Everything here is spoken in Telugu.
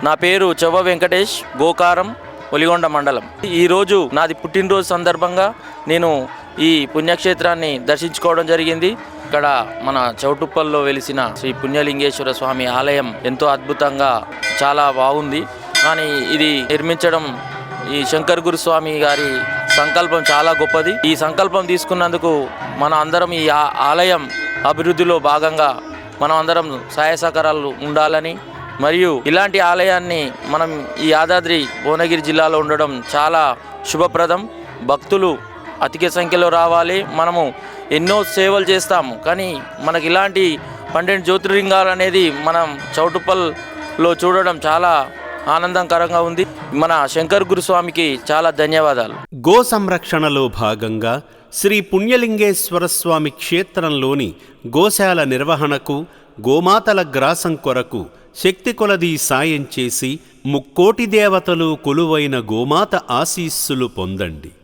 నా పేరు చొవ్వ వెంకటేష్, గోకారం, ఒలిగొండ మండలం. ఈరోజు నాది పుట్టినరోజు సందర్భంగా నేను ఈ పుణ్యక్షేత్రాన్ని దర్శించుకోవడం జరిగింది. ఇక్కడ మన చౌటుప్పల్లో వెలిసిన శ్రీ పుణ్యలింగేశ్వర స్వామి ఆలయం ఎంతో అద్భుతంగా చాలా బాగుంది. కానీ ఇది నిర్మించడం ఈ శంకర్ గురుస్వామి గారి సంకల్పం చాలా గొప్పది. ఈ సంకల్పం తీసుకున్నందుకు మన అందరం ఈ ఆలయం అభివృద్ధిలో భాగంగా మనం అందరం సహాయ సహకారాలు ఉండాలని, మరియు ఇలాంటి ఆలయాన్ని మనం ఈ యాదాద్రి భువనగిరి జిల్లాలో ఉండడం చాలా శుభప్రదం. భక్తులు అధిక సంఖ్యలో రావాలి. మనము ఎన్నో సేవలు చేస్తాము, కానీ మనకి ఇలాంటి 12 జ్యోతిర్లింగాలు అనేది మనం చౌటుప్పల్లో చూడడం చాలా ఆనందకరంగా ఉంది. మన శంకర్ గురుస్వామికి చాలా ధన్యవాదాలు. గో సంరక్షణలో భాగంగా శ్రీ పుణ్యలింగేశ్వర స్వామి క్షేత్రంలోని గోశాల నిర్వహణకు, గోమాతల గ్రాసం కొరకు శక్తి కొలది సాయం చేసి ముక్కోటి దేవతలు కొలువైన గోమాత ఆశీస్సులు పొందండి.